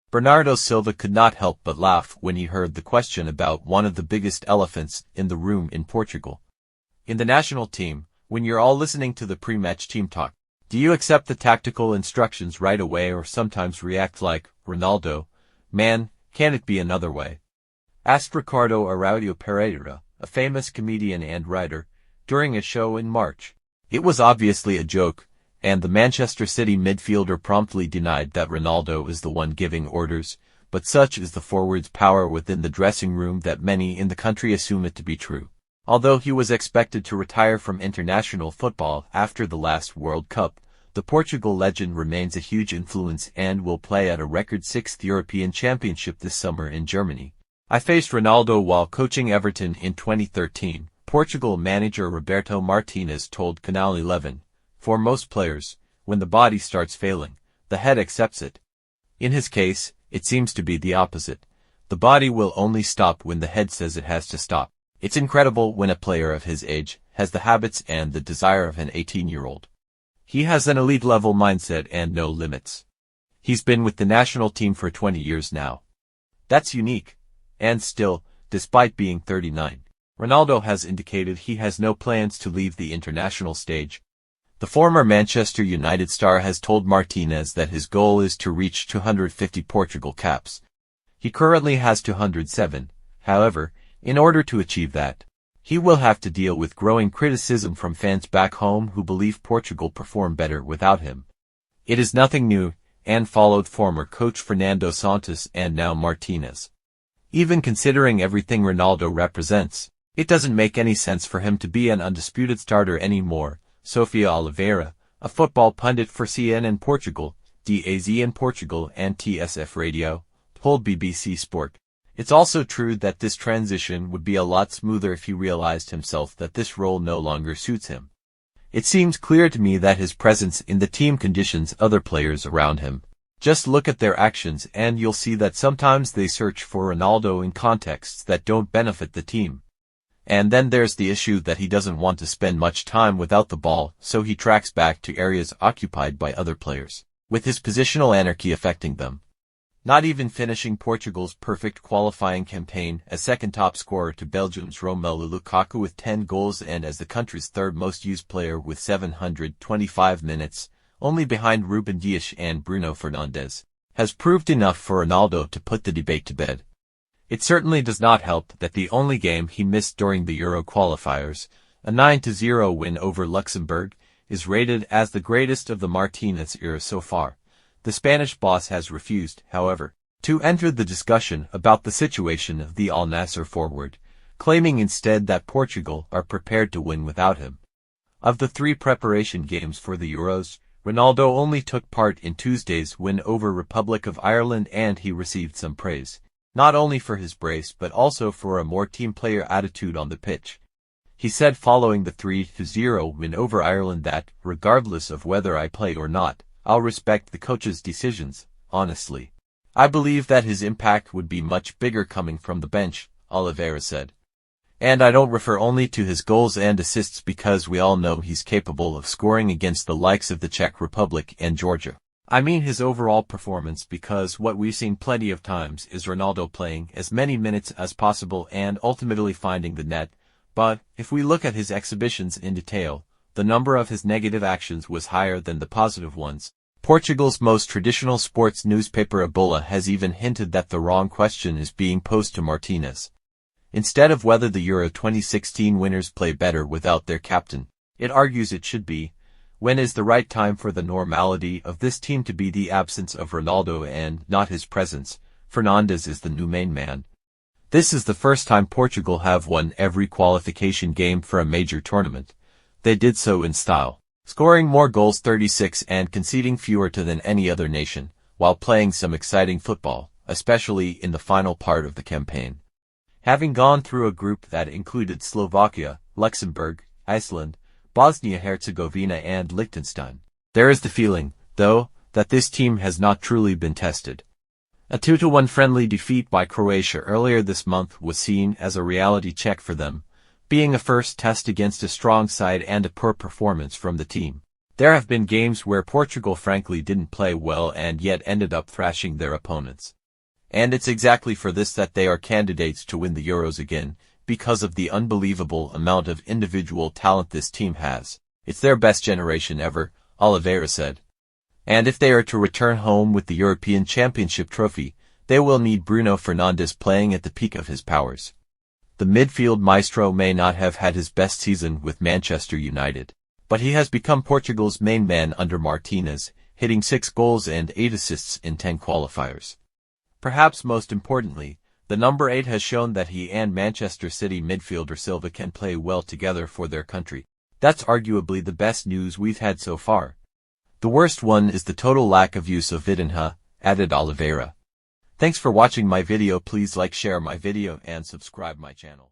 Bernardo Silva could not help but laugh when he heard the question about one of the biggest elephants in the room in Portugal. In the national team, when you're all listening to the pre-match team talk, do you accept the tactical instructions right away or sometimes react like, Ronaldo, man, can it be another way? Asked Ricardo Araújo Pereira, a famous comedian and writer, during a show in March. It was obviously a joke, and the Manchester City midfielder promptly denied that Ronaldo is the one giving orders, but such is the forward's power within the dressing room that many in the country assume it to be true. Although he was expected to retire from international football after the last World Cup, the Portugal legend remains a huge influence and will play at a record 6th European Championship this summer in Germany. I faced Ronaldo while coaching Everton in 2013, Portugal manager Roberto Martinez told Canal 11. For most players, when the body starts failing, the head accepts it. In his case, it seems to be the opposite. The body will only stop when the head says it has to stop. It's incredible when a player of his age has the habits and the desire of an 18-year-old. He has an elite-level mindset and no limits. He's been with the national team for 20 years now. That's unique. And still, despite being 39, Ronaldo has indicated he has no plans to leave the international stage. The former Manchester United star has told Martinez that his goal is to reach 250 Portugal caps. He currently has 207, however, in order to achieve that, he will have to deal with growing criticism from fans back home who believe Portugal perform better without him. It is nothing new, and followed former coach Fernando Santos and now Martinez. Even considering everything Ronaldo represents, it doesn't make any sense for him to be an undisputed starter anymore, Sofia Oliveira, a football pundit for CNN Portugal, DAZ in Portugal and TSF Radio, told BBC Sport. It's also true that this transition would be a lot smoother if he realized himself that this role no longer suits him. It seems clear to me that his presence in the team conditions other players around him. Just look at their actions and you'll see that sometimes they search for Ronaldo in contexts that don't benefit the team. And then there's the issue that he doesn't want to spend much time without the ball, so he tracks back to areas occupied by other players, with his positional anarchy affecting them. Not even finishing Portugal's perfect qualifying campaign as second top scorer to Belgium's Romelu Lukaku with 10 goals and as the country's third most used player with 725 minutes, only behind Ruben Dias and Bruno Fernandes, has proved enough for Ronaldo to put the debate to bed. It certainly does not help that the only game he missed during the Euro qualifiers, a 9-0 win over Luxembourg, is rated as the greatest of the Martinez era so far. The Spanish boss has refused, however, to enter the discussion about the situation of the Al Nassr forward, claiming instead that Portugal are prepared to win without him. Of the 3 preparation games for the Euros, Ronaldo only took part in Tuesday's win over Republic of Ireland and he received some praise, not only for his brace but also for a more team-player attitude on the pitch. He said following the 3-0 win over Ireland that, regardless of whether I play or not, I'll respect the coach's decisions, honestly. I believe that his impact would be much bigger coming from the bench, Oliveira said. And I don't refer only to his goals and assists because we all know he's capable of scoring against the likes of the Czech Republic and Georgia. I mean his overall performance because what we've seen plenty of times is Ronaldo playing as many minutes as possible and ultimately finding the net, but if we look at his exhibitions in detail, the number of his negative actions was higher than the positive ones. Portugal's most traditional sports newspaper Ebola has even hinted that the wrong question is being posed to Martinez. Instead of whether the Euro 2016 winners play better without their captain, it argues it should be, when is the right time for the normality of this team to be the absence of Ronaldo and not his presence? Fernandes is the new main man. This is the first time Portugal have won every qualification game for a major tournament. They did so in style, scoring more goals 36 and conceding fewer to than any other nation, while playing some exciting football, especially in the final part of the campaign. Having gone through a group that included Slovakia, Luxembourg, Iceland, Bosnia-Herzegovina and Liechtenstein, there is the feeling, though, that this team has not truly been tested. A 2-1 friendly defeat by Croatia earlier this month was seen as a reality check for them, being a first test against a strong side and a poor performance from the team. There have been games where Portugal frankly didn't play well and yet ended up thrashing their opponents. And it's exactly for this that they are candidates to win the Euros again, because of the unbelievable amount of individual talent this team has. It's their best generation ever, Oliveira said. And if they are to return home with the European Championship trophy, they will need Bruno Fernandes playing at the peak of his powers. The midfield maestro may not have had his best season with Manchester United, but he has become Portugal's main man under Martinez, hitting 6 goals and 8 assists in 10 qualifiers. Perhaps most importantly, the number 8 has shown that he and Manchester City midfielder Silva can play well together for their country. That's arguably the best news we've had so far. The worst one is the total lack of use of Vitinha, added Oliveira. Thanks for watching my video. Please like, share my video and subscribe my channel.